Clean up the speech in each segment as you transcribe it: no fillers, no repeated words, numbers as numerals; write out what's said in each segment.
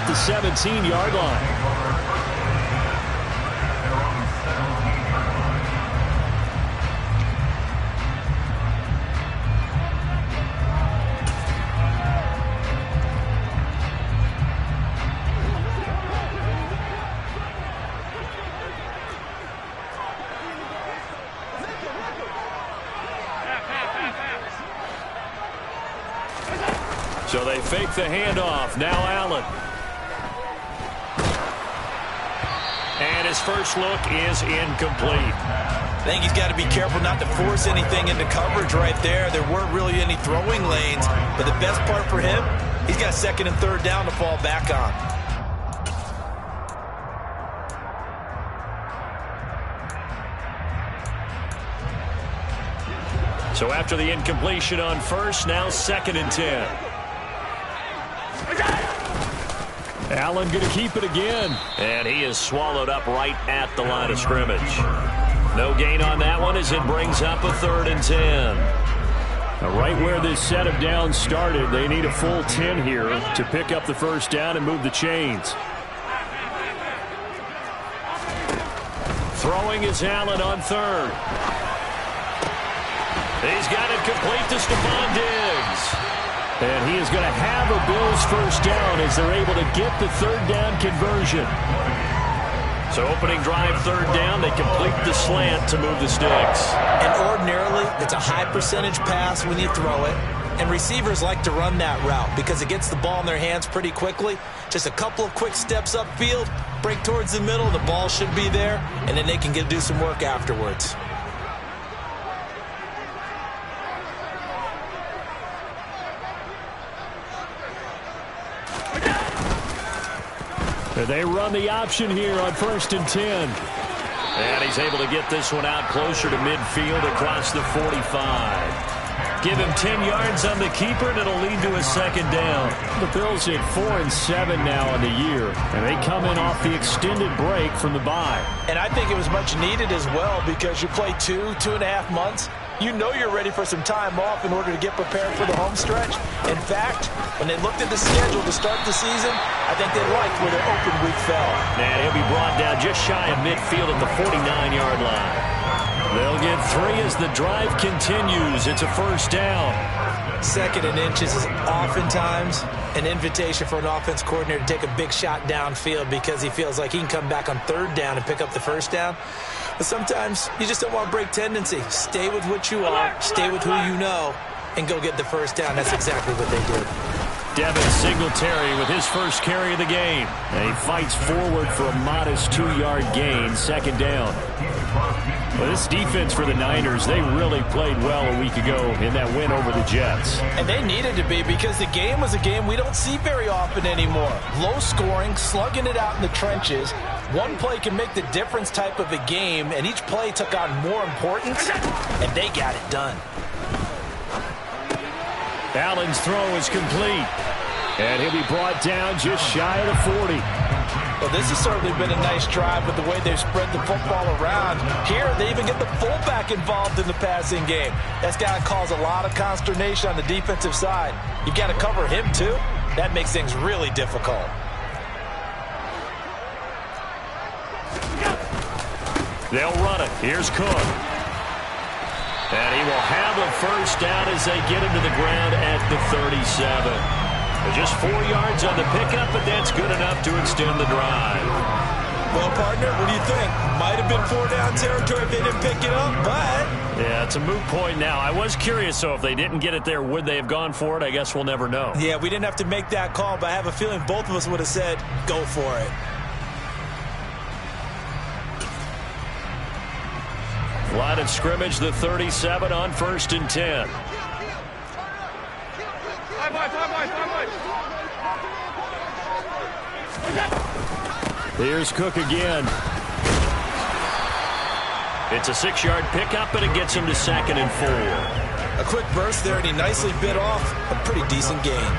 at the 17-yard line. So they fake the handoff. Now Allen. And his first look is incomplete. I think he's got to be careful not to force anything into coverage right there. There weren't really any throwing lanes. But the best part for him, he's got second and third down to fall back on. So after the incompletion on first, now second and 10. Allen going to keep it again. And he is swallowed up right at the line of scrimmage. No gain on that one as it brings up a third and 10. Now right where this set of downs started, they need a full 10 here to pick up the first down and move the chains. Throwing is Allen on third. He's got it complete to Stephon Diggs. And he is going to have a Bills first down as they're able to get the third down conversion. So opening drive third down, they complete the slant to move the sticks. And ordinarily, it's a high percentage pass when you throw it. And receivers like to run that route because it gets the ball in their hands pretty quickly. Just a couple of quick steps upfield, break towards the middle, the ball should be there, and then they can do some work afterwards. They run the option here on first and 10. And he's able to get this one out closer to midfield across the 45. Give him 10 yards on the keeper, and it'll lead to a second down. The Bills at 4-7 now on the year, and they come in off the extended break from the bye. And I think it was much needed as well because you play 2.5 months. You know you're ready for some time off in order to get prepared for the home stretch. In fact, when they looked at the schedule to start the season, I think they liked where their open week fell. And he'll be brought down just shy of midfield at the 49-yard line. They'll get 3 as the drive continues. It's a first down. Second and inches is oftentimes an invitation for an offense coordinator to take a big shot downfield because he feels like he can come back on third down and pick up the first down. But sometimes you just don't want to break tendency. Stay with what you are, stay with who you know, and go get the first down. That's exactly what they did. Devin Singletary with his first carry of the game. And he fights forward for a modest 2-yard gain, second down. Well, this defense for the Niners, they really played well a week ago in that win over the Jets. And they needed to be because the game was a game we don't see very often anymore. Low scoring, slugging it out in the trenches. One play can make the difference type of a game, and each play took on more importance, and they got it done. Allen's throw is complete, and he'll be brought down just shy of the 40. Well, this has certainly been a nice drive with the way they've spread the football around. Here, they even get the fullback involved in the passing game. That's got to cause a lot of consternation on the defensive side. You've got to cover him, too. That makes things really difficult. They'll run it. Here's Cook. And he will have a first down as they get him to the ground at the 37. Just 4 yards on the pickup, but that's good enough to extend the drive. Well, partner, what do you think? Might have been 4-down territory if they didn't pick it up, but... Yeah, it's a moot point now. I was curious, so if they didn't get it there, would they have gone for it? I guess we'll never know. Yeah, we didn't have to make that call, but I have a feeling both of us would have said, go for it. Line of scrimmage, the 37 on first and 10. Here's Cook again. It's a 6-yard pickup, and it gets him to second and 4. A quick burst there, and he nicely bit off a pretty decent gain.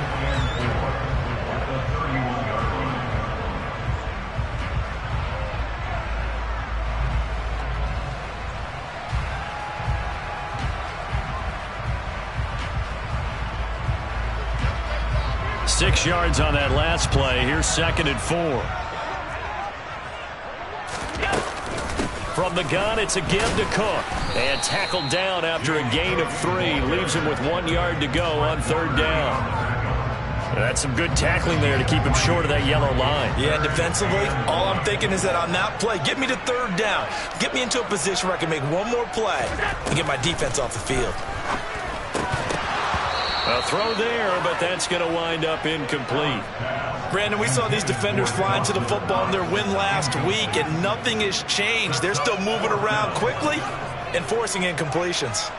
6 yards on that last play. Here's 2nd and 4. From the gun, it's a give to Cook. And tackled down after a gain of 3. Leaves him with 1 yard to go on 3rd down. That's some good tackling there to keep him short of that yellow line. Yeah, and defensively, all I'm thinking is that on that play, get me to 3rd down. Get me into a position where I can make one more play and get my defense off the field. A throw there, but that's going to wind up incomplete. Brandon, we saw these defenders flying to the football in their win last week, and nothing has changed. They're still moving around quickly and forcing incompletions.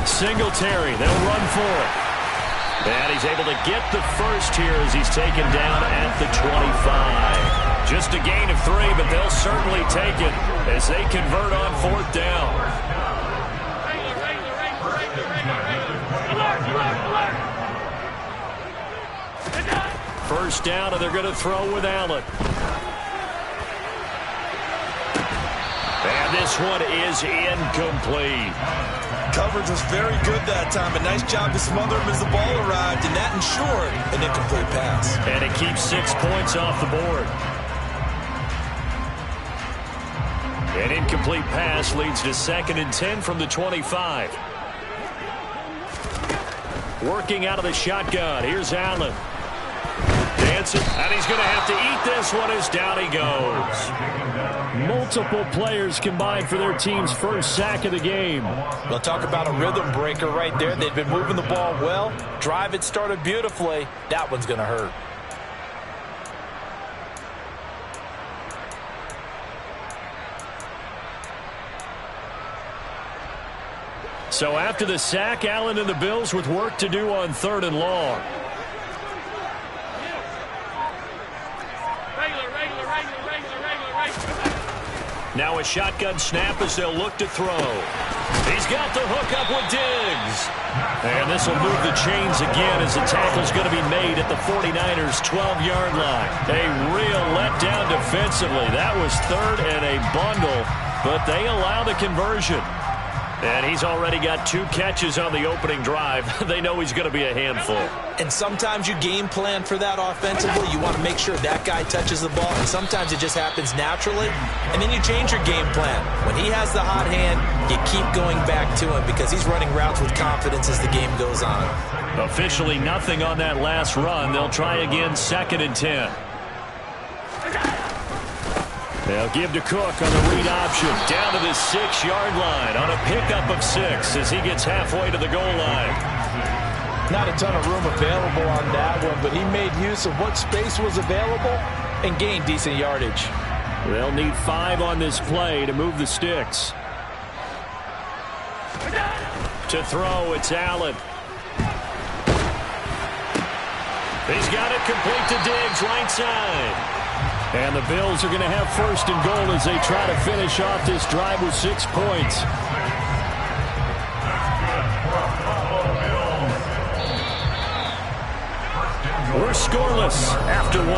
Singletary, they'll run for it. And he's able to get the first here as he's taken down at the 25. Just a gain of 3, but they'll certainly take it as they convert on 4th down. First down, and they're going to throw with Allen. And this one is incomplete. Coverage was very good that time. A nice job to smother him as the ball arrived, and that ensured an incomplete pass. And it keeps 6 points off the board. An incomplete pass leads to 2nd and 10 from the 25. Working out of the shotgun. Here's Allen. Dancing, and he's going to have to eat this one as down he goes. Multiple players combined for their team's first sack of the game. We'll talk about a rhythm breaker right there. They've been moving the ball well. Drive it started beautifully. That one's going to hurt. So after the sack, Allen and the Bills with work to do on 3rd and long. Now a shotgun snap as they'll look to throw. He's got the hook up with Diggs. And this will move the chains again as the tackle's going to be made at the 49ers' 12-yard line. A real letdown defensively. That was 3rd and a bundle, but they allow the conversion. And he's already got 2 catches on the opening drive. They know he's going to be a handful. And sometimes you game plan for that offensively. You want to make sure that guy touches the ball. And sometimes it just happens naturally. And then you change your game plan. When he has the hot hand, you keep going back to him because he's running routes with confidence as the game goes on. Officially nothing on that last run. They'll try again 2nd and 10. They'll give to Cook on the read option. Down to the 6-yard line on a pickup of 6 as he gets halfway to the goal line. Not a ton of room available on that one, but he made use of what space was available and gained decent yardage. They'll need 5 on this play to move the sticks. To throw, it's Allen. He's got it complete to Diggs, right side. And the Bills are going to have 1st and goal as they try to finish off this drive with 6 points. We're scoreless after 1.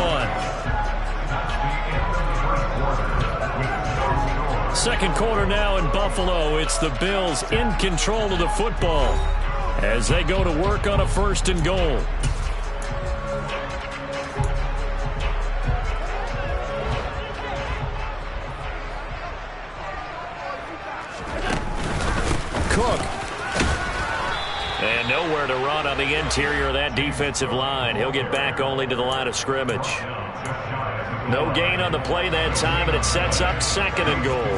Second quarter now in Buffalo. It's the Bills in control of the football as they go to work on a 1st and goal. Cook. And nowhere to run on the interior of that defensive line. He'll get back only to the line of scrimmage. No gain on the play that time, and it sets up 2nd and goal.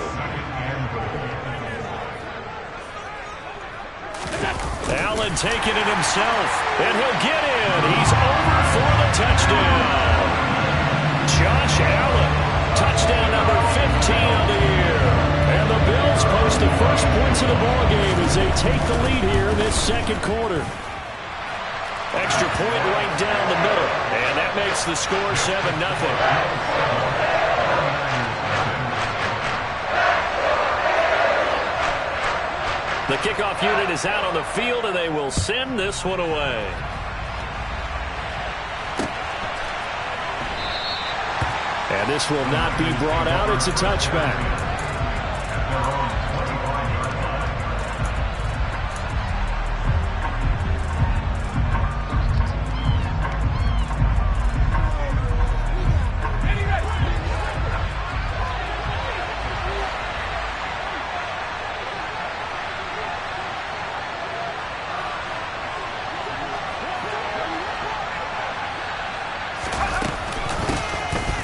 Allen taking it himself, and he'll get in. He's over for the touchdown. Josh Allen, touchdown number 15 on the year. And the Bills post the first points of the ballgame as they take the lead here in this 2nd quarter. Extra point right down the middle. And that makes the score 7-0. The kickoff unit is out on the field, and they will send this one away. And this will not be brought out. It's a touchback.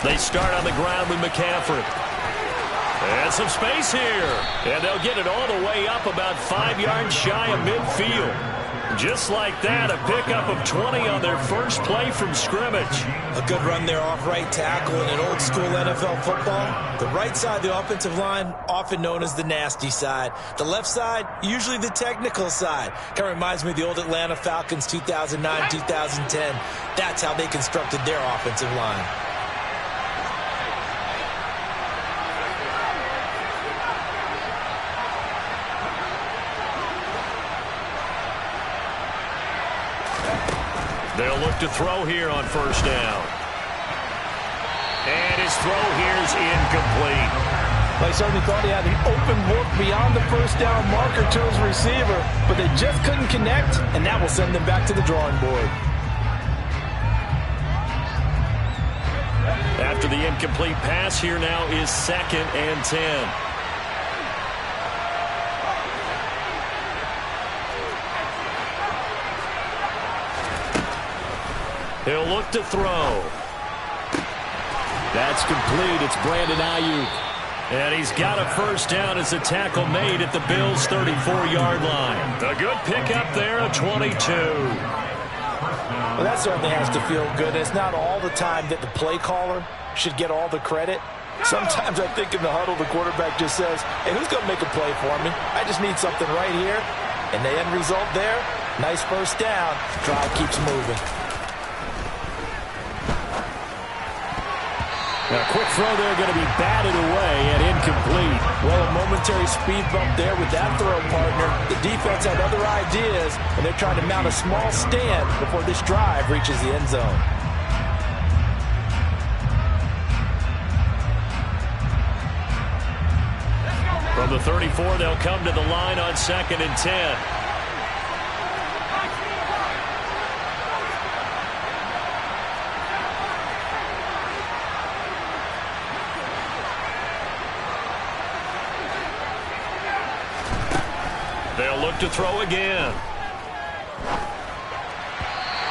They start on the ground with McCaffrey. And some space here. And they'll get it all the way up about 5 yards shy of midfield. Just like that, a pickup of 20 on their first play from scrimmage. A good run there off right tackle in an old school NFL football. The right side of the offensive line, often known as the nasty side. The left side, usually the technical side. Kind of reminds me of the old Atlanta Falcons 2009, 2010. That's how they constructed their offensive line. They'll look to throw here on first down. And his throw here is incomplete. They certainly thought he had an open look beyond the first down marker to his receiver, but they just couldn't connect, and that will send them back to the drawing board. After the incomplete pass, here now is 2nd and 10. He'll look to throw. That's complete. It's Brandon Ayuk. And he's got a first down as a tackle made at the Bills' 34-yard line. A good pickup there, a 22. Well, that certainly has to feel good. It's not all the time that the play caller should get all the credit. Sometimes I think in the huddle, the quarterback just says, hey, who's going to make a play for me? I just need something right here. And the end result there, nice first down. Drive keeps moving. A quick throw there, going to be batted away and incomplete. Well, a momentary speed bump there with that throw, partner. The defense had other ideas, and they're trying to mount a small stand before this drive reaches the end zone. From the 34, they'll come to the line on 2nd and 10. They'll look to throw again.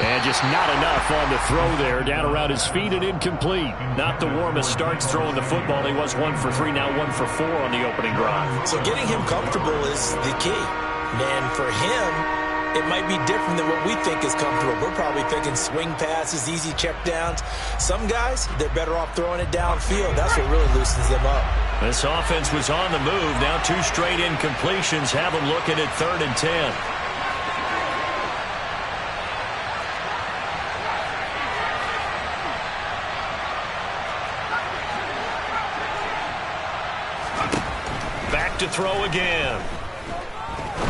And just not enough on the throw there. Down around his feet and incomplete. Not the warmest starts throwing the football. He was 1 for 3, now 1 for 4 on the opening drive. So getting him comfortable is the key. And for him, it might be different than what we think is comfortable. We're probably thinking swing passes, easy checkdowns. Some guys, they're better off throwing it downfield. That's what really loosens them up. This offense was on the move. Now 2 straight incompletions have them looking at 3rd and 10. Back to throw again.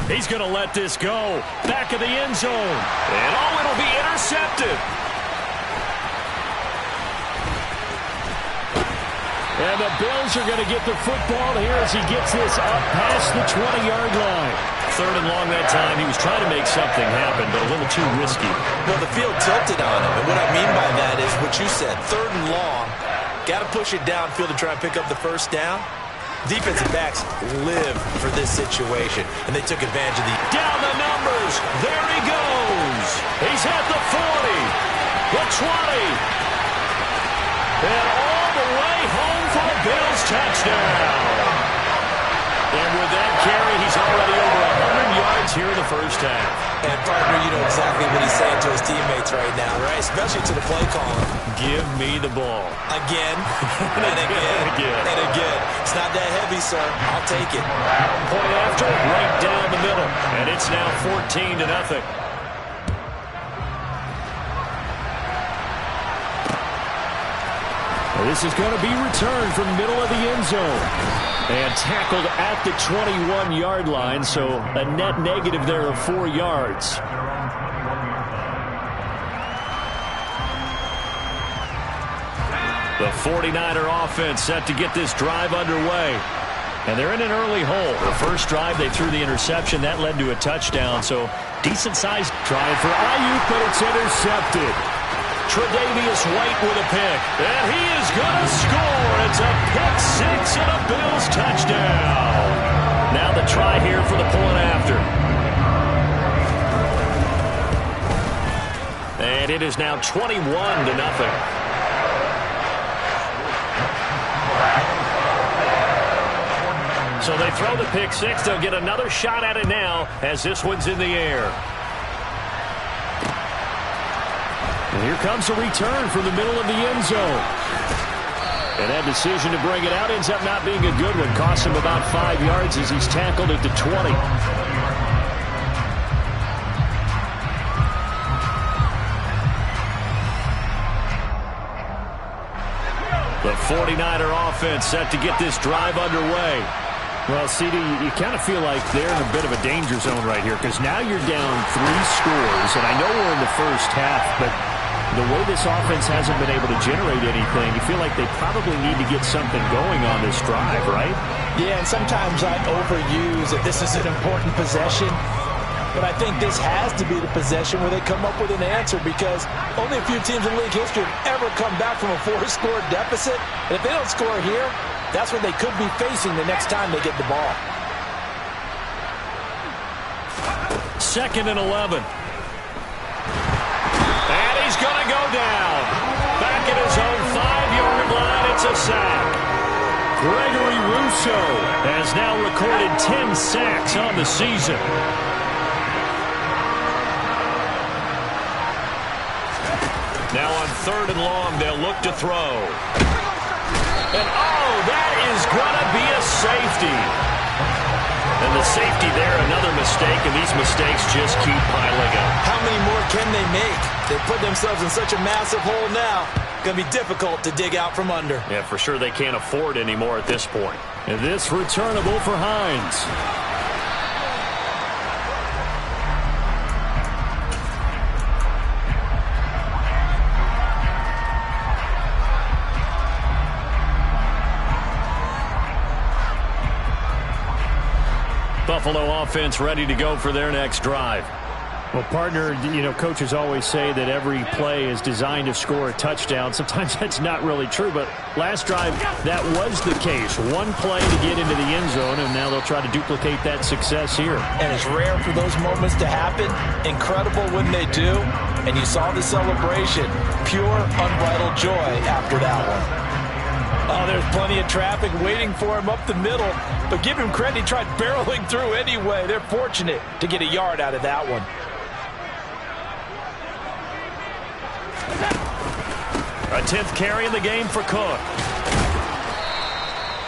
He's going to let this go. Back of the end zone. And it'll be intercepted. And the Bills are going to get the football here as he gets this up past the 20-yard line. 3rd and long that time. He was trying to make something happen, but a little too risky. Well, the field tilted on him. And what I mean by that is what you said. 3rd and long. Got to push it downfield to try and pick up the first down. Defensive backs live for this situation, and they took advantage of the... Down the numbers. There he goes. He's at the 40, the 20, and all the way home for a Bills touchdown. And with that carry, he's already over 100 yards here in the first half. And, partner, you know exactly what he's saying to his teammates right now, right? Especially to the play caller. Give me the ball. Again, and again, and again. It's not that heavy, sir. I'll take it. Point after, right down the middle. And it's now 14-0. This is going to be returned from the middle of the end zone. And tackled at the 21-yard line, so a net negative there of 4 yards. The 49er offense set to get this drive underway. And they're in an early hole. The first drive, they threw the interception. That led to a touchdown. So decent-sized try for Ayuk, but it's intercepted. Tre'Davious White with a pick. And he is going to score. It's a pick six and a Bills touchdown. Now the try here for the point after. And it is now 21-0. So they throw the pick six. They'll get another shot at it now as this one's in the air. And here comes a return from the middle of the end zone. And that decision to bring it out ends up not being a good one. Costs him about 5 yards as he's tackled at the 20. The 49er offense set to get this drive underway. Well, CD, you kind of feel like they're in a bit of a danger zone right here because now you're down 3 scores, and I know we're in the first half, but the way this offense hasn't been able to generate anything, you feel like they probably need to get something going on this drive, right? Yeah, and sometimes I overuse that this is an important possession, but I think this has to be the possession where they come up with an answer because only a few teams in league history have ever come back from a 4-score deficit, and if they don't score here, that's what they could be facing the next time they get the ball. 2nd and 11. And he's going to go down. Back at his own 5-yard line, it's a sack. Gregory Rousseau has now recorded 10 sacks on the season. Now on 3rd and long, they'll look to throw. And that is going to be a safety. And the safety there, another mistake, and these mistakes just keep piling up. How many more can they make? They put themselves in such a massive hole now. Going to be difficult to dig out from under. Yeah, for sure they can't afford any more at this point. And this returnable for Hines. Buffalo offense ready to go for their next drive. Well, partner, coaches always say that every play is designed to score a touchdown. Sometimes that's not really true, but last drive, that was the case. One play to get into the end zone, and now they'll try to duplicate that success here. And it's rare for those moments to happen. Incredible when they do. And you saw the celebration. Pure, unbridled joy after that one. Oh, there's plenty of traffic waiting for him up the middle. But give him credit, he tried barreling through anyway. They're fortunate to get a yard out of that one. A 10th carry in the game for Cook.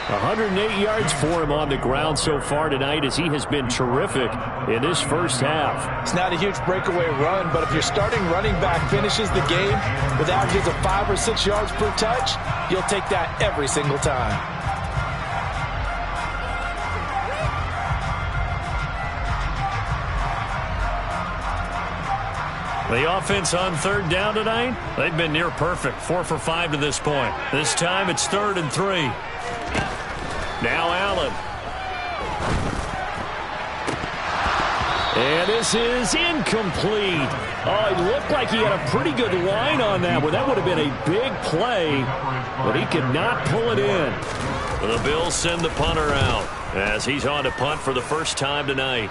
108 yards for him on the ground so far tonight as he has been terrific in this first half. It's not a huge breakaway run, but if your starting running back finishes the game with averages of 5 or 6 yards per touch, you'll take that every single time. The offense on 3rd down tonight, they've been near perfect. 4 for 5 to this point. This time it's 3rd and 3. Now Allen. And this is incomplete. Oh, it looked like he had a pretty good line on that one. That would have been a big play, but he could not pull it in. The Bills send the punter out as he's on to punt for the first time tonight.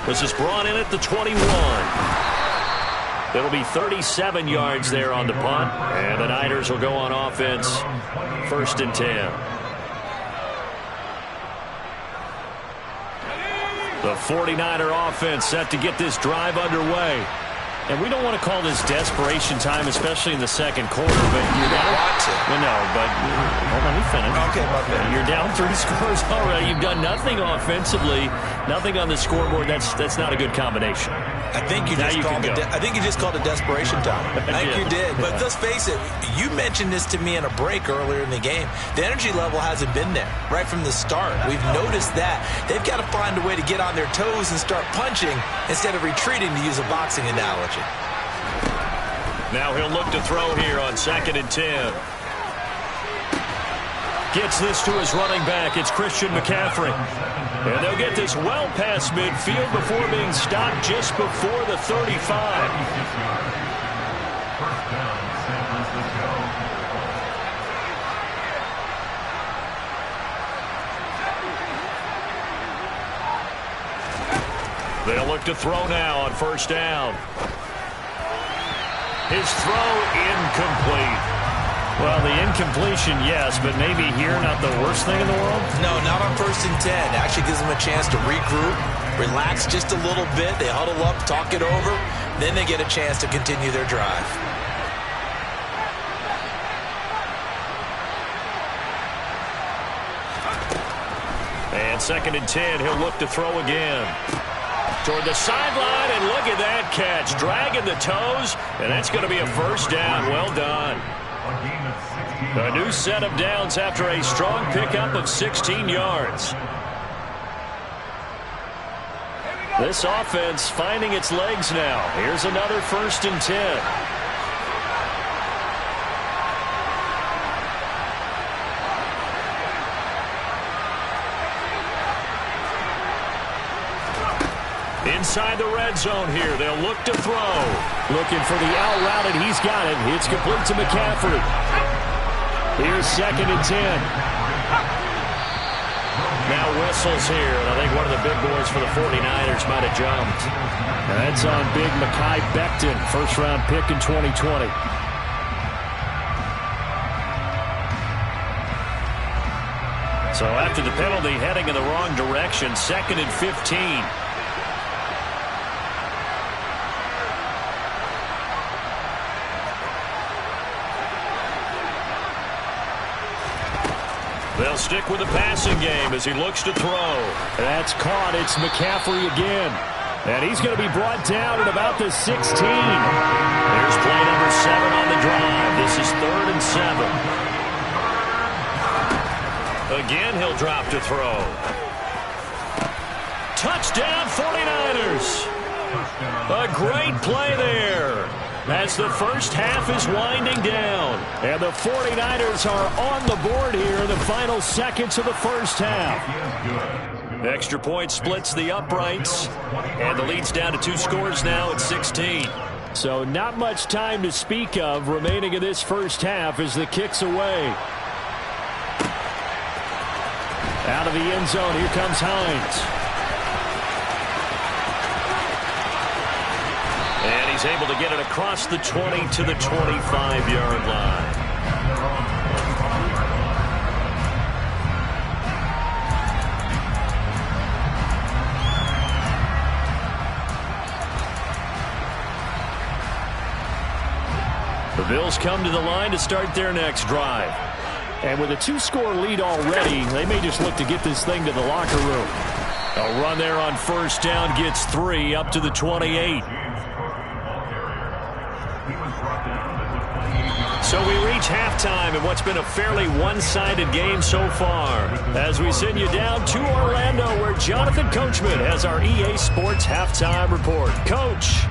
This is brought in at the 21. It'll be 37 yards there on the punt, and the Niners will go on offense 1st and 10. The 49er offense set to get this drive underway. And we don't want to call this desperation time, especially in the second quarter, but you're down. Well, no, but hold on, let me finish. Okay, my bad. You're down 3 scores already. You've done nothing offensively, nothing on the scoreboard. That's not a good combination. I think you just called it desperation time. I think you did. But let's face it, you mentioned this to me in a break earlier in the game. The energy level hasn't been there right from the start. We've noticed that. They've got to find a way to get on their toes and start punching instead of retreating, to use a boxing analogy. Now he'll look to throw here on 2nd and 10. Gets this to his running back. It's Christian McCaffrey. And they'll get this well past midfield before being stopped just before the 35. They'll look to throw now on first down. His throw incomplete. Well, the incompletion, yes, but maybe here not the worst thing in the world? No, not on 1st and 10. Actually gives them a chance to regroup, relax just a little bit. They huddle up, talk it over. Then they get a chance to continue their drive. And 2nd and 10, he'll look to throw again. Toward the sideline, and look at that catch. Dragging the toes, and that's going to be a first down. Well done. A new set of downs after a strong pickup of 16 yards. This offense finding its legs now. Here's another 1st and 10. Inside the red zone here. They'll look to throw. Looking for the out route, and he's got it. It's complete to McCaffrey. Here's 2nd and 10. Now whistles here, and I think one of the big boys for the 49ers might have jumped. And that's on big Mekhi Becton, first-round pick in 2020. So after the penalty, heading in the wrong direction, 2nd and 15. They'll stick with the passing game as he looks to throw. That's caught. It's McCaffrey again. And he's going to be brought down at about the 16. Here's play number 7 on the drive. This is 3rd and 7. Again, he'll drop to throw. Touchdown, 49ers. A great play there. As the first half is winding down. And the 49ers are on the board here in the final seconds of the first half. Extra point splits the uprights. And the lead's down to 2 scores now at 16. So not much time to speak of remaining in this first half as the kick's away. Out of the end zone, here comes Hines. And he's able to get it across the 20 to the 25-yard line. The Bills come to the line to start their next drive. And with a 2-score lead already, they may just look to get this thing to the locker room. A run there on first down gets 3 up to the 28. So we reach halftime in what's been a fairly one-sided game so far. As we send you down to Orlando, where Jonathan Coachman has our EA Sports Halftime Report. Coach.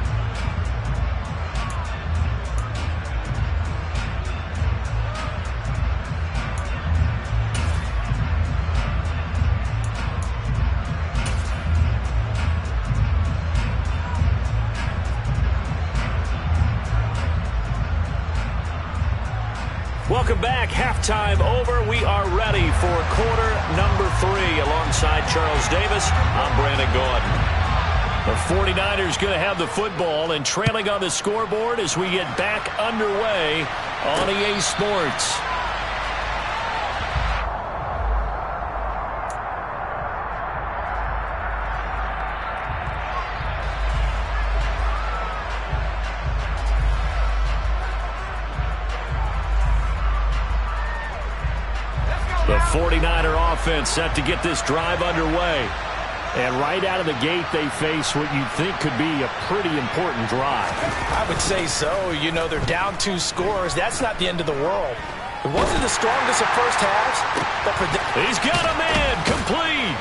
Welcome back. Halftime over. We are ready for quarter number 3 alongside Charles Davis. I'm Brandon Gordon. The 49ers going to have the football and trailing on the scoreboard as we get back underway on EA Sports. The 49er offense set to get this drive underway. And right out of the gate, they face what you'd think could be a pretty important drive. I would say so. You know, they're down 2 scores. That's not the end of the world. It wasn't the strongest of first halves, but he's got a man complete.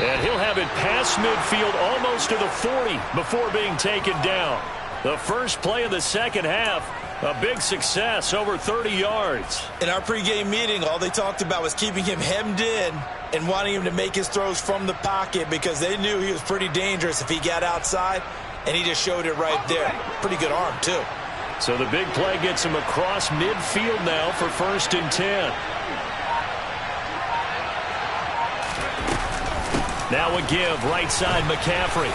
And he'll have it past midfield almost to the 40 before being taken down. The first play of the second half. A big success, over 30 yards. In our pregame meeting, all they talked about was keeping him hemmed in and wanting him to make his throws from the pocket because they knew he was pretty dangerous if he got outside, and he just showed it right there. Pretty good arm, too. So the big play gets him across midfield now for 1st and 10. Now a give, right side McCaffrey.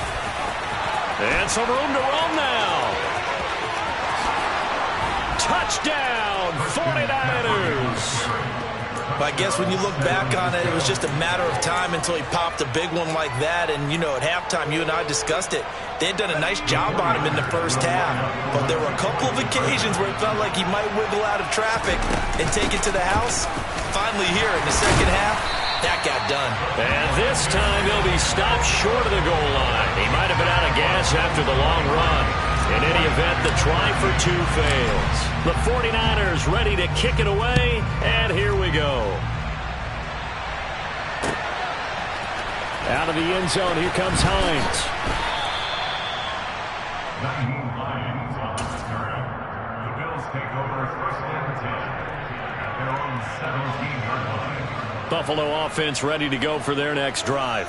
And some room to roam now. Touchdown, 49ers. I guess when you look back on it, it was just a matter of time until he popped a big one like that. And, you know, at halftime, you and I discussed it. They had done a nice job on him in the first half. But there were a couple of occasions where it felt like he might wiggle out of traffic and take it to the house. Finally here in the second half, that got done. And this time he'll be stopped short of the goal line. He might have been out of gas after the long run. In any event, the try for two fails. The 49ers ready to kick it away, and here we go. Out of the end zone, here comes Hines. Lions on the turn. The Bills take over 1st and 10 at their own 17-yard line. Buffalo offense ready to go for their next drive.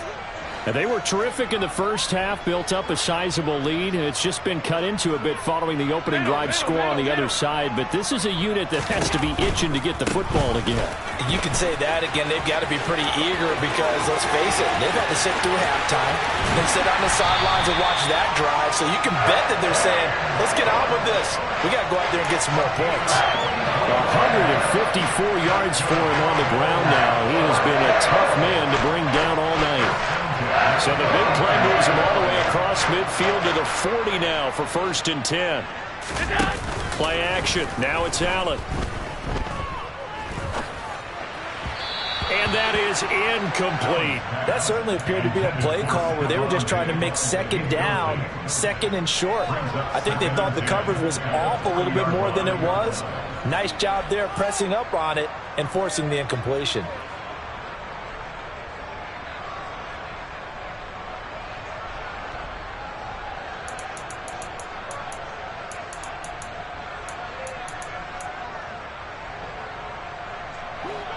And they were terrific in the first half, built up a sizable lead, and it's just been cut into a bit following the opening drive score on the other side. But this is a unit that has to be itching to get the football again. You can say that again. They've got to be pretty eager because, let's face it, they've had to sit through halftime and sit on the sidelines and watch that drive. So you can bet that they're saying, let's get on with this. We got to go out there and get some more points. 154 yards for him on the ground now. He has been a tough man to bring down all night. So the big play moves him all the way across midfield to the 40 now for 1st and 10. Play action. Now it's Allen. And that is incomplete. That certainly appeared to be a play call where they were just trying to make second down, second and short. I think they thought the coverage was off a little bit more than it was. Nice job there pressing up on it and forcing the incompletion.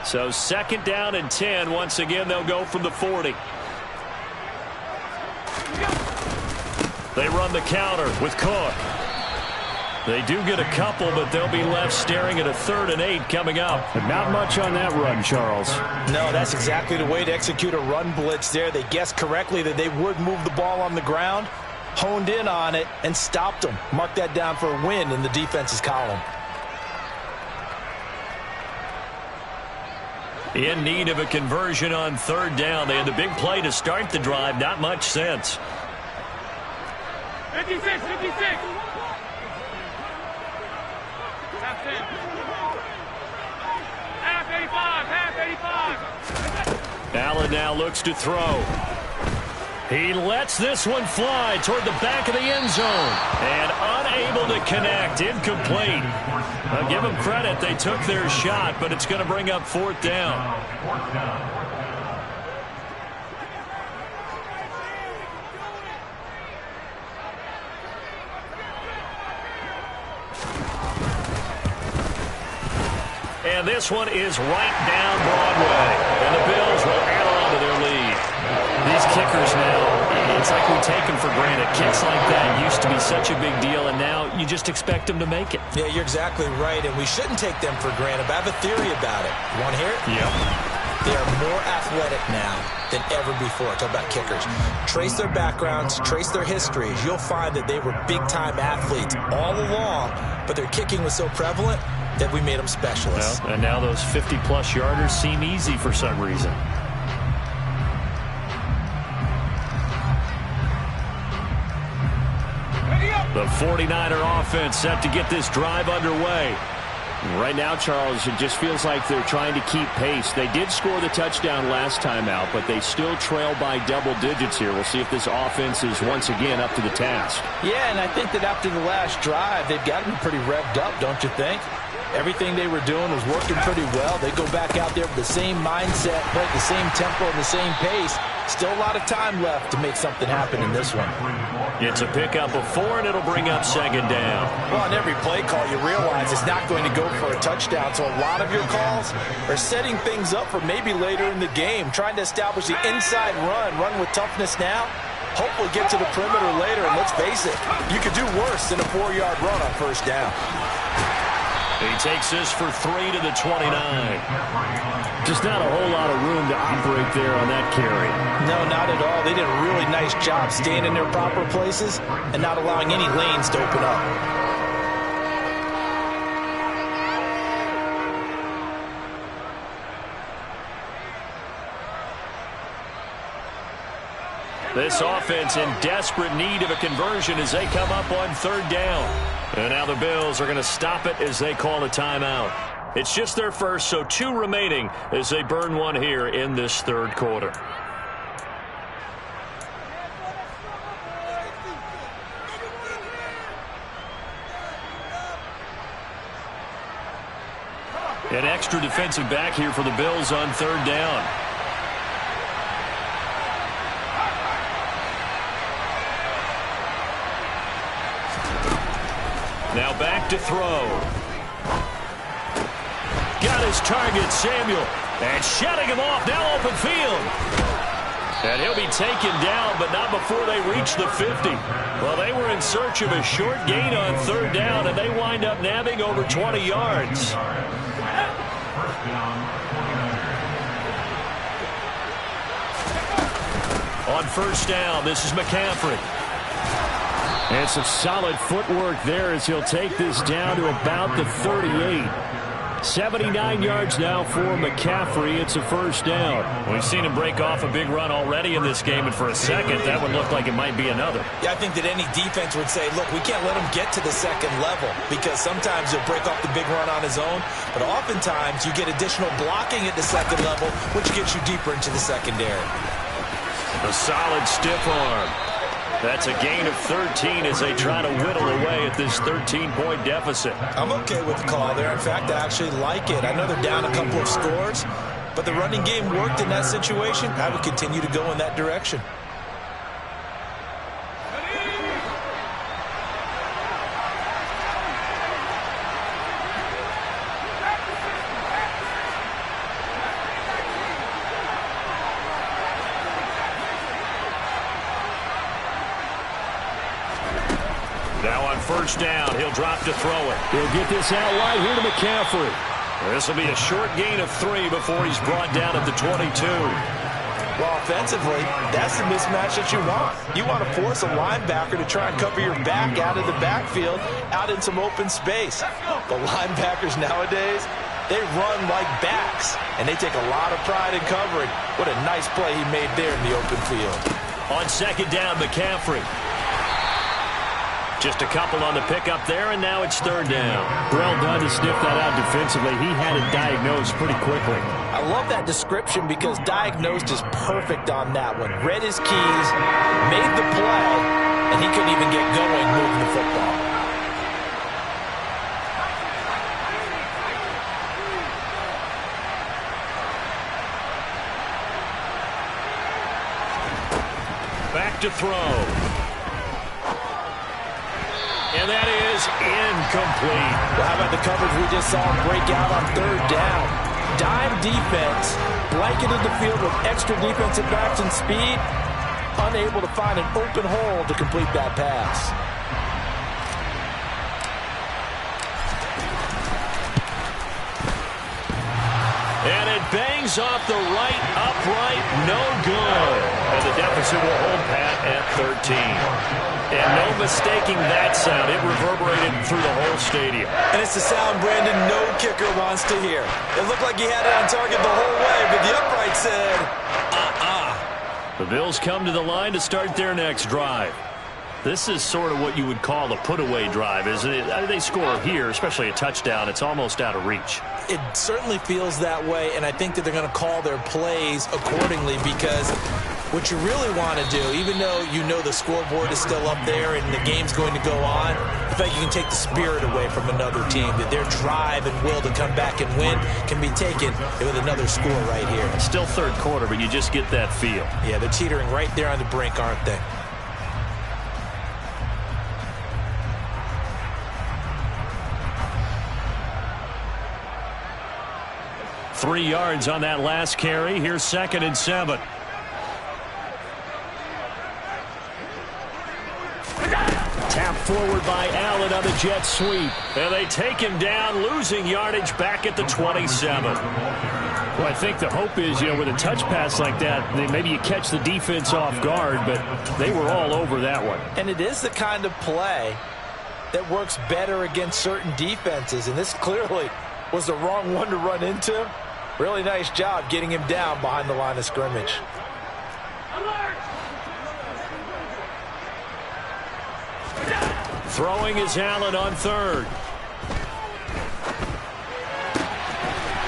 So 2nd down and 10. Once again, they'll go from the 40. They run the counter with Cook. They do get a couple, but they'll be left staring at a 3rd and 8 coming up. But not much on that run, Charles. No, that's exactly the way to execute a run blitz there. They guessed correctly that they would move the ball on the ground, honed in on it, and stopped them. Mark that down for a win in the defense's column. In need of a conversion on 3rd down. They had the big play to start the drive. Not much sense. 56, 56. Half 85, half 85. Allen now looks to throw. He lets this one fly toward the back of the end zone. And unable to connect. Incomplete. I'll give them credit. They took their shot, but it's going to bring up 4th down. And this one is right down Broadway. And the Bills will add on to their lead. These kickers now, it's like we take them for granted. Kicks like that used to be such a big deal, and now you just expect them to make it. Yeah, you're exactly right, and we shouldn't take them for granted. But I have a theory about it. You want to hear it? Yep. They are more athletic now than ever before. Talk about kickers. Trace their backgrounds, trace their histories. You'll find that they were big-time athletes all along, but their kicking was so prevalent that we made them specialists. Well, and now those 50-plus yarders seem easy for some reason. The 49er offense set to get this drive underway. Right now, Charles, it just feels like they're trying to keep pace. They did score the touchdown last time out, but they still trail by double digits here. We'll see if this offense is once again up to the task. Yeah, and I think that after the last drive, they've got to be pretty revved up, don't you think? Everything they were doing was working pretty well. They go back out there with the same mindset, play at the same tempo and the same pace. Still a lot of time left to make something happen in this one. It's a pickup of 4, and it'll bring up second down. Well, on every play call, you realize it's not going to go for a touchdown, so a lot of your calls are setting things up for maybe later in the game, trying to establish the inside run with toughness now, hopefully get to the perimeter later, and let's face it, you could do worse than a 4-yard run on first down. He takes this for 3 to the 29. Just not a whole lot of room to operate there on that carry. No, not at all. They did a really nice job staying in their proper places and not allowing any lanes to open up. This offense in desperate need of a conversion as they come up on third down. And now the Bills are going to stop it as they call a timeout. It's just their first, so 2 remaining as they burn one here in this third quarter. An extra defensive back here for the Bills on third down. Now back to throw. Got his target, Samuel. And shutting him off, now open field. And he'll be taken down, but not before they reach the 50. Well, they were in search of a short gain on third down, and they wind up nabbing over 20 yards. On first down, this is McCaffrey. And some solid footwork there as he'll take this down to about the 38. 79 yards now for McCaffrey. It's a first down. We've seen him break off a big run already in this game, and for a second, that would look like it might be another. Yeah, I think that any defense would say, look, we can't let him get to the second level because sometimes he'll break off the big run on his own, but oftentimes you get additional blocking at the second level, which gets you deeper into the secondary. A solid stiff arm. That's a gain of 13 as they try to whittle away at this 13-point deficit. I'm okay with the call there. In fact, I actually like it. I know they're down a couple of scores, but the running game worked in that situation. I would continue to go in that direction. First down, he'll drop to throw it. He'll get this out wide here to McCaffrey. This will be a short gain of 3 before he's brought down at the 22. Well, offensively, that's the mismatch that you want. You want to force a linebacker to try and cover your back out of the backfield, out in some open space. The linebackers nowadays, they run like backs, and they take a lot of pride in covering. What a nice play he made there in the open field. On second down, McCaffrey. Just a couple on the pickup there, and now it's third down. Well done to sniff that out defensively. He had it diagnosed pretty quickly. I love that description because diagnosed is perfect on that one. Read his keys, made the play, and he couldn't even get going moving the football. Back to throw. And that is incomplete. Well, how about the coverage we just saw break out on third down? Dime defense, blanketed the field with extra defensive backs and speed, unable to find an open hole to complete that pass. And it bangs off the right upright, no good. And the deficit will hold pat at 13. And no mistaking that sound. It reverberated through the whole stadium. And it's the sound Brandon no kicker wants to hear. It looked like he had it on target the whole way, but the upright said, The Bills come to the line to start their next drive. This is sort of what you would call a put-away drive, isn't it? They score here, especially a touchdown. It's almost out of reach. It certainly feels that way, and I think that they're going to call their plays accordingly because What you really want to do, even though you know the scoreboard is still up there and the game's going to go on, I think you can take the spirit away from another team, that their drive and will to come back and win can be taken with another score right here. It's still third quarter, but you just get that feel. Yeah, they're teetering right there on the brink, aren't they? Three yards on that last carry. Here's 2nd and 7. Tap forward by Allen on the jet sweep. And they take him down, losing yardage back at the 27. Well, I think the hope is, with a touch pass like that, maybe you catch the defense off guard, but they were all over that one. And it is the kind of play that works better against certain defenses, and this clearly was the wrong one to run into. Really nice job getting him down behind the line of scrimmage. Throwing is Allen on 3rd.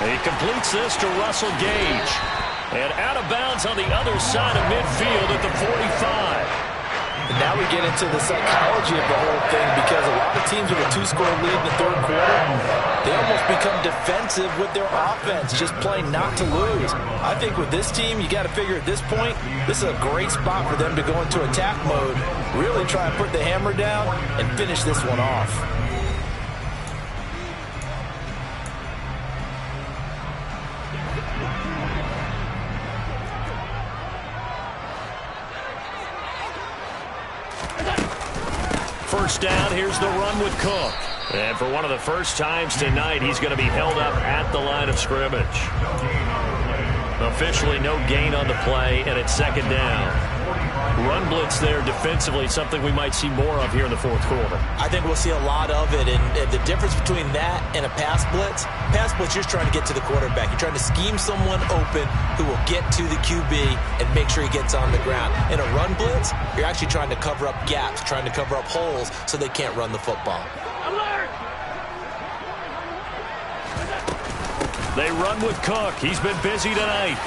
He completes this to Russell Gage. And out of bounds on the other side of midfield at the 45. And now we get into the psychology of the whole thing, because a lot of teams with a 2-score lead in the third quarter, they almost become defensive with their offense, just playing not to lose. I think with this team, you got to figure at this point, this is a great spot for them to go into attack mode, really try and put the hammer down and finish this one off. First down, here's the run with Cook. And for one of the first times tonight, he's going to be held up at the line of scrimmage. Officially no gain on the play, and it's 2nd down. Run blitz there defensively, something we might see more of here in the fourth quarter. I think we'll see a lot of it, and the difference between that and a pass blitz, you're just trying to get to the quarterback. You're trying to scheme someone open who will get to the QB and make sure he gets on the ground. In a run blitz, you're actually trying to cover up gaps, trying to cover up holes so they can't run the football. They run with Cook. He's been busy tonight.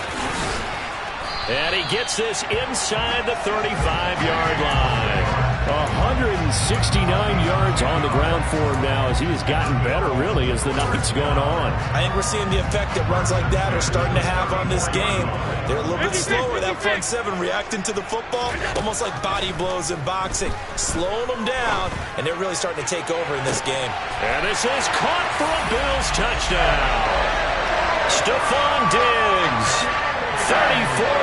And he gets this inside the 35-yard line. 169 yards on the ground for him now, as he has gotten better, really, as the night's gone on. I think we're seeing the effect that runs like that are starting to have on this game. They're a little bit slower, that front seven, reacting to the football, almost like body blows in boxing, slowing them down, and they're really starting to take over in this game. And this is caught for a Bills touchdown. Stephon Diggs, 34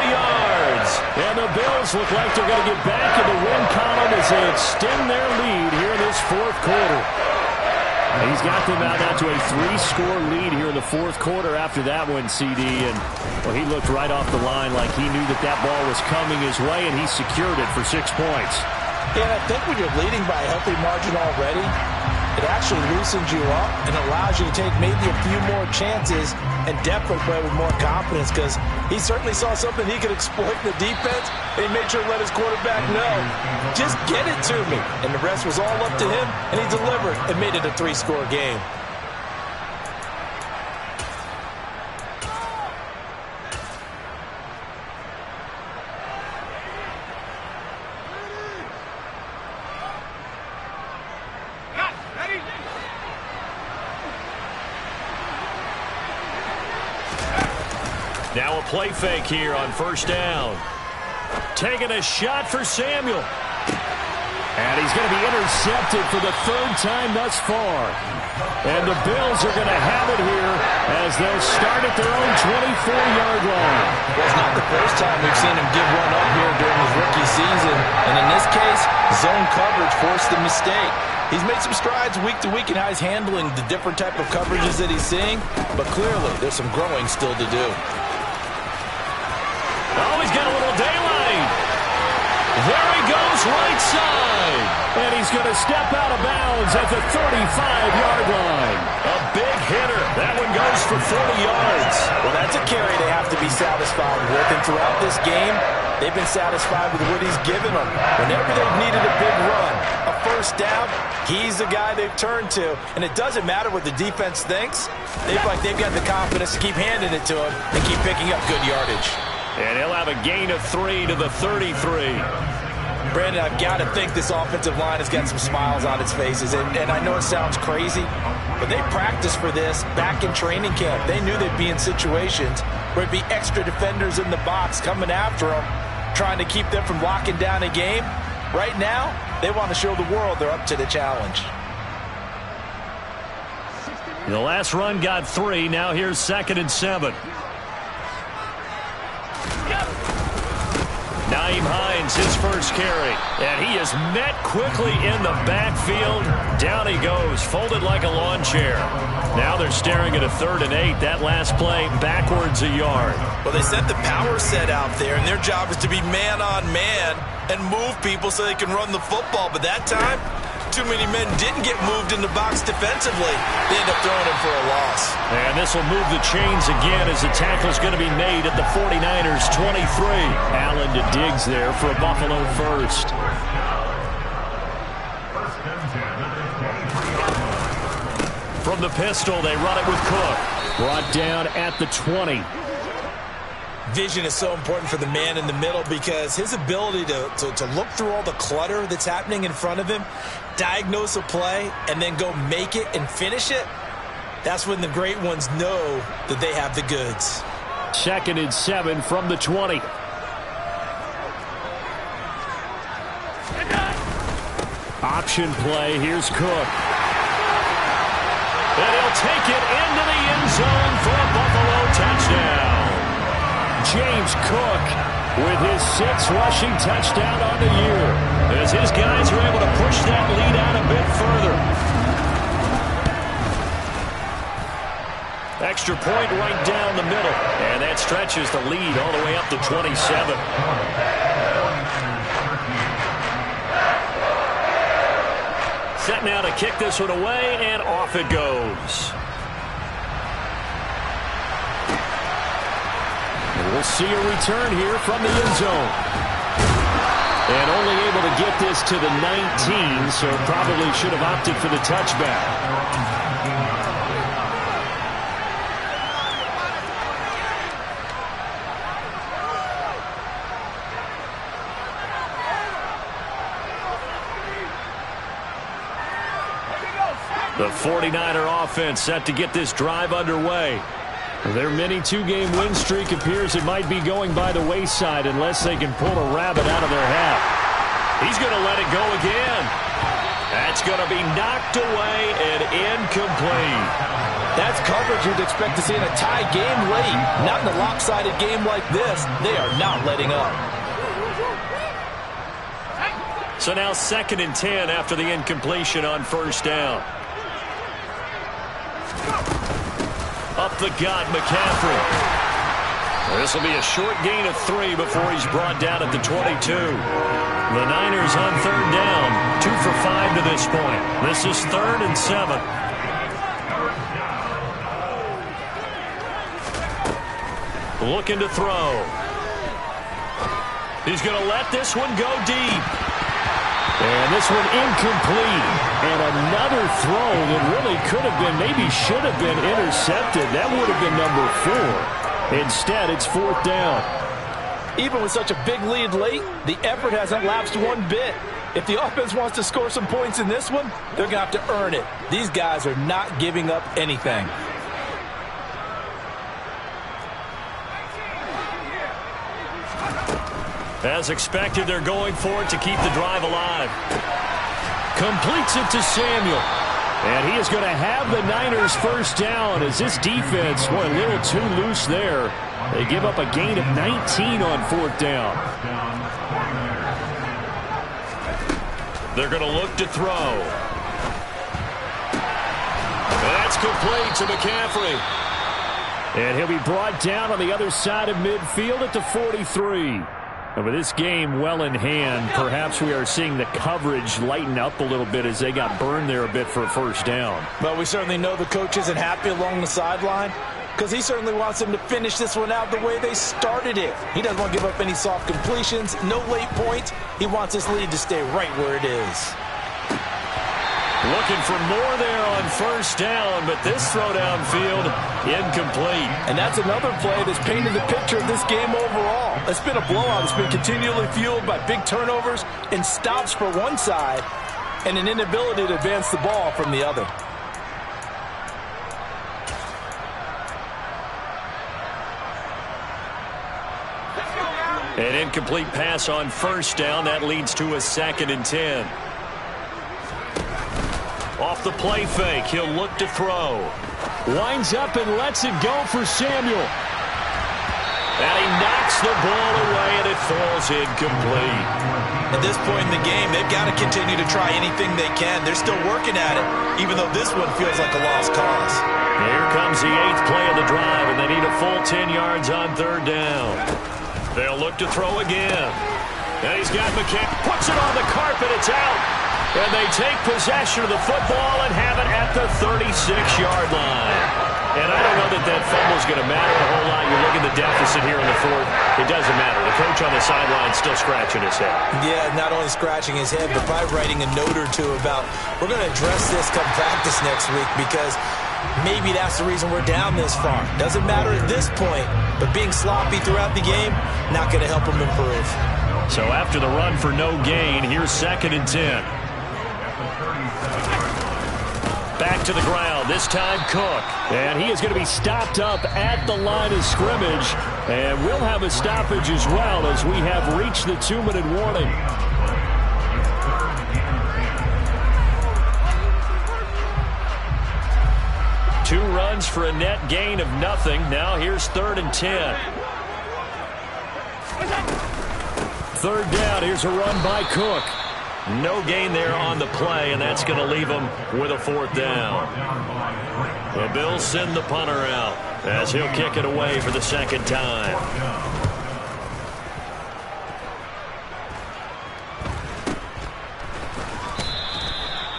yards. And the Bills look like they're going to get back in the win column as they extend their lead here in this fourth quarter. And he's got them out now to a 3-score lead here in the fourth quarter after that one, CD. And, well, he looked right off the line like he knew that that ball was coming his way, and he secured it for 6 points. Yeah, I think when you're leading by a healthy margin already, it actually loosens you up and allows you to take maybe a few more chances and definitely play with more confidence, because he certainly saw something he could exploit in the defense, and he made sure to let his quarterback know, just get it to me. And the rest was all up to him, and he delivered and made it a 3-score game. Now a play fake here on first down. Taking a shot for Samuel. And he's going to be intercepted for the 3rd time thus far. And the Bills are going to have it here as they'll start at their own 24-yard line. Well, it's not the first time we've seen him give one up here during his rookie season. And in this case, zone coverage forced the mistake. He's made some strides week to week in how he's handling the different type of coverages that he's seeing, but clearly there's some growing still to do. Oh, he's got a little daylight. There he goes, right side. And he's going to step out of bounds at the 35-yard line. A big hitter. That one goes for 40 yards. Well, that's a carry they have to be satisfied with. And throughout this game, they've been satisfied with what he's given them. Whenever they've needed a big run, a first down, he's the guy they've turned to. And it doesn't matter what the defense thinks. They feel like they've got the confidence to keep handing it to him and keep picking up good yardage. And he'll have a gain of 3 to the 33. Brandon, I've got to think this offensive line has got some smiles on its faces. And I know it sounds crazy, but they practiced for this back in training camp. They knew they'd be in situations where it'd be extra defenders in the box coming after them, trying to keep them from locking down a game. Right now, they want to show the world they're up to the challenge. The last run got 3. Now here's 2nd and 7. Naeem Hines, his first carry. And he is met quickly in the backfield. Down he goes, folded like a lawn chair. Now they're staring at a 3rd and 8. That last play backwards a yard. Well, they sent the power set out there, and their job is to be man-on-man and move people so they can run the football. But that time, too many men didn't get moved in the box defensively. They end up throwing him for a loss. And this will move the chains again as the tackle's going to be made at the 49ers 23. Allen to Diggs there for a Buffalo first. From the pistol, they run it with Cook. Brought down at the 20. Vision is so important for the man in the middle because his ability to look through all the clutter that's happening in front of him, diagnose a play, and then go make it and finish it, that's when the great ones know that they have the goods. 2nd and 7 from the 20. Option play. Here's Cook. And he'll take it into the end zone for a Buffalo touchdown. James Cook with his 6th rushing touchdown on the year as his guys are able to push that lead out a bit further. Extra point right down the middle, and that stretches the lead all the way up to 27. Set now to kick this one away, and off it goes. We'll see a return here from the end zone. And only able to get this to the 19, so probably should have opted for the touchback. The 49er offense set to get this drive underway. Their mini 2-game win streak appears it might be going by the wayside unless they can pull a rabbit out of their hat. He's going to let it go again. That's going to be knocked away and incomplete. That's coverage you'd expect to see in a tie game late. Not in a lopsided game like this. They are not letting up. So now 2nd and 10 after the incompletion on 1st down. Up the gut, McCaffrey. This will be a short gain of 3 before he's brought down at the 22. The Niners on 3rd down, 2 for 5 to this point. This is 3rd and 7. Looking to throw. He's going to let this one go deep. And this one incomplete. And another throw that really could have been, maybe should have been intercepted. That would have been number 4. Instead, it's 4th down. Even with such a big lead late, the effort hasn't lapsed one bit. If the offense wants to score some points in this one, they're going to have to earn it. These guys are not giving up anything. As expected, they're going for it to keep the drive alive. Completes it to Samuel. And he is going to have the Niners 1st down as this defense, boy, a little too loose there. They give up a gain of 19 on 4th down. They're going to look to throw. That's complete to McCaffrey. And he'll be brought down on the other side of midfield at the 43. And with this game well in hand, perhaps we are seeing the coverage lighten up a little bit as they got burned there a bit for a 1st down. But we certainly know the coach isn't happy along the sideline because he certainly wants them to finish this one out the way they started it. He doesn't want to give up any soft completions, no late points. He wants this lead to stay right where it is. Looking for more there on first down, but this throw downfield incomplete. And that's another play that's painted the picture of this game overall. It's been a blowout. It's been continually fueled by big turnovers and stops for one side and an inability to advance the ball from the other. An incomplete pass on first down. That leads to a 2nd and 10. Off the play fake, he'll look to throw. Winds up and lets it go for Samuel. And he knocks the ball away, and it falls incomplete. At this point in the game, they've got to continue to try anything they can. They're still working at it, even though this one feels like a lost cause. Here comes the 8th play of the drive, and they need a full 10 yards on 3rd down. They'll look to throw again. And he's got McCann. Puts it on the carpet. It's out. And they take possession of the football and have it at the 36-yard line. And I don't know that fumble's going to matter a whole lot. You look at the deficit here in the 4th. It doesn't matter. The coach on the sideline still scratching his head. Yeah, not only scratching his head, but probably writing a note or two about, we're going to address this come practice next week because maybe that's the reason we're down this far. Doesn't matter at this point, but being sloppy throughout the game, not going to help them improve. So after the run for no gain, here's 2nd and 10. Back to the ground, this time Cook. And he is going to be stopped up at the line of scrimmage. And we'll have a stoppage as well as we have reached the 2-minute warning. Two runs for a net gain of nothing. Now here's 3rd and 10. 3rd down, here's a run by Cook. No gain there on the play, and that's going to leave them with a 4th down. The Bills send the punter out as he'll kick it away for the 2nd time.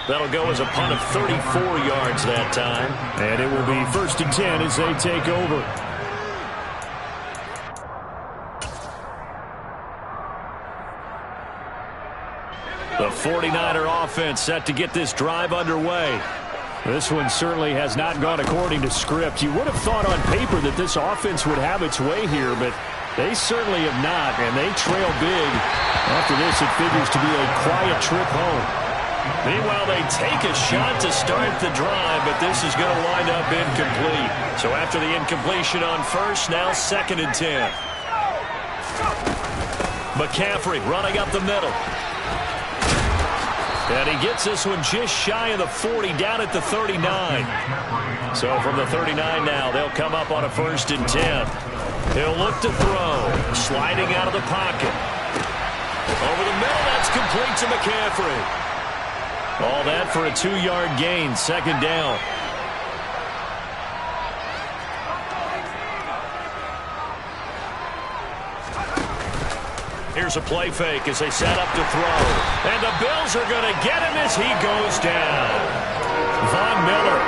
That'll go as a punt of 34 yards that time. And it will be 1st and 10 as they take over. The 49er offense set to get this drive underway. This one certainly has not gone according to script. You would have thought on paper that this offense would have its way here, but they certainly have not, and they trail big. After this, it figures to be a quiet trip home. Meanwhile, they take a shot to start the drive, but this is going to wind up incomplete. So after the incompletion on first, now 2nd and 10. McCaffrey running up the middle. And he gets this one just shy of the 40, down at the 39. So from the 39 now, they'll come up on a 1st and 10. He'll look to throw, sliding out of the pocket. Over the middle, that's complete to McCaffrey. All that for a 2-yard gain, 2nd down. Here's a play fake as they set up to throw. And the Bills are going to get him as he goes down. Von Miller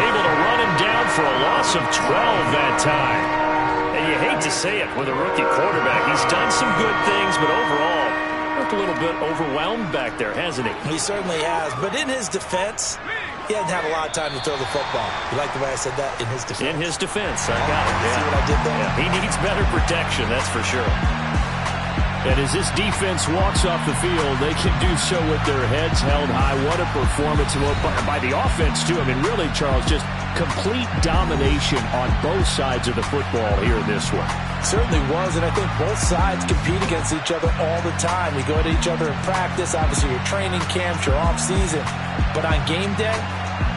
able to run him down for a loss of 12 that time. And you hate to say it with a rookie quarterback. He's done some good things, but overall, looked a little bit overwhelmed back there, hasn't he? He certainly has. But in his defense, he hadn't had a lot of time to throw the football. You like the way I said that? In his defense. In his defense, I got it. See what I did there? Yeah, he needs better protection, that's for sure. And as this defense walks off the field, they can do so with their heads held high. What a performance by the offense, too. I mean, really, Charles, just complete domination on both sides of the football here in this one. Certainly was, and I think both sides compete against each other all the time. You go to each other in practice, obviously your training camps, your off-season. But on game day,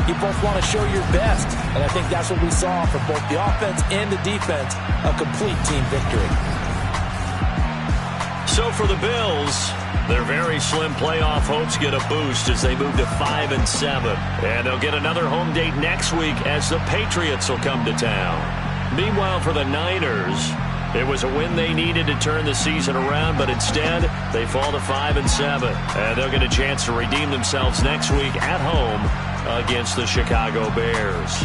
you both want to show your best. And I think that's what we saw from both the offense and the defense, a complete team victory. So for the Bills, their very slim playoff hopes get a boost as they move to 5-7. And they'll get another home date next week as the Patriots will come to town. Meanwhile, for the Niners, it was a win they needed to turn the season around, but instead they fall to 5-7. And they'll get a chance to redeem themselves next week at home against the Chicago Bears.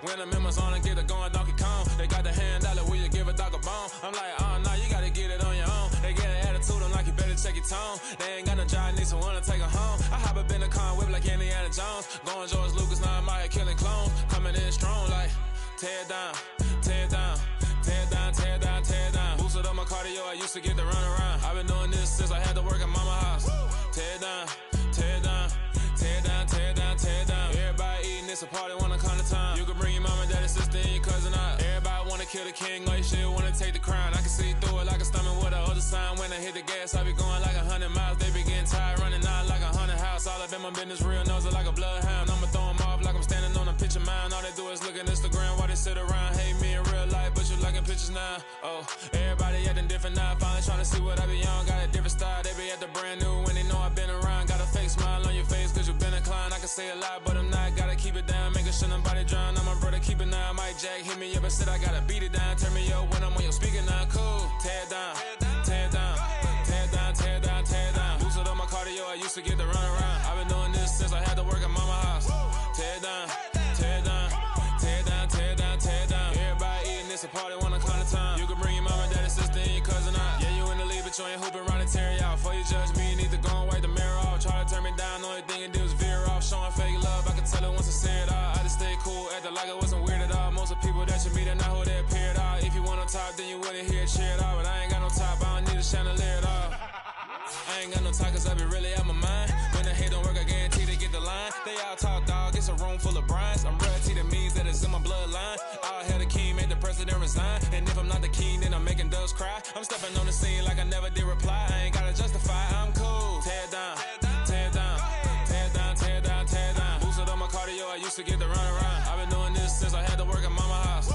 When I'm in my zone, I get it going Donkey Kong. They got the hand out, will you give a dog a bone? I'm like, oh, no, you gotta get it on your own. They get an attitude, I'm like, you better check your tone. They ain't got no job, need someone to take her home. I hop up in the car, whip like Indiana Jones. Going George Lucas, now I'm out here killing clones. Coming in strong like, tear it down, tear it down. Tear it down, tear it down, tear it down. Boosted up my cardio, I used to get to run around. I've been doing this since I had to work at mama house. Tear it down, tear it down, tear it down, tear it down, tear it down. Everybody eating, it's a party, wanna come to time. You can bring your mama, daddy, sister, and your cousin out. Everybody wanna kill the king, like shit, wanna take the crown. I can see through it like a stomach with a other sign. When I hit the gas, I be going like 100 miles. They be getting tired, running out like 100 house. All up in my business, real nose like a bloodhound. I'ma throw them off like I'm standing on a picture mound. All they do is look at Instagram while they sit around. Hate me in real life, but you liking pictures now. Oh, everybody acting different now. Finally trying to see what I be on. Got a different style, they be at the brand new when they know I've been around. Got a fake smile on your face cause you been inclined. I can say a lot, but I'm not. Gotta keep it down, making sure nobody drown. I'm my brother, keep it now. Mike Jack hit me up and said I gotta beat it down. Turn me up when I'm on your speaker now. Cool, tear it down, tear it down, tear it down, tear it down, tear it down. Boosted up my cardio, I used to get to run around. I've been doing this since I had to work at mama house. Tear it down, tear it down, tear it down, tear it down, tear it down. Everybody eating, it's a party, wanna come to time. You can bring your mama, daddy, sister, and your cousin out. Yeah, you in the lead, but you ain't hooping around and tear out. Before you judge me, you need to go and wipe the mirror off. Try to turn me down, only thing you do is veer off. Showing fake love, I can tell it once I say it all. I just stay cool, acting like I wasn't weird at all. Most of the people that you meet are not who they appear at all. If you want on top, then you wouldn't hear it cheer at all. But I ain't got no top, I don't need a chandelier at all. I ain't got no talk cause I be really out my mind. When the hate don't work, I guarantee they get the line. They all talk, dog, it's a room full of Bryans. I'm royalty, that means that it's in my bloodline. All hail the king, made the president resign. And if I'm not the king, then I'm making doves cry. I'm stepping on the scene like I never did reply. I ain't gotta justify, I'm cool. Tear it down, tear it down, tear it down, tear it down, tear it down. Boosted up my cardio, I used to get to run around. I've been doing this since I had to work at mama house.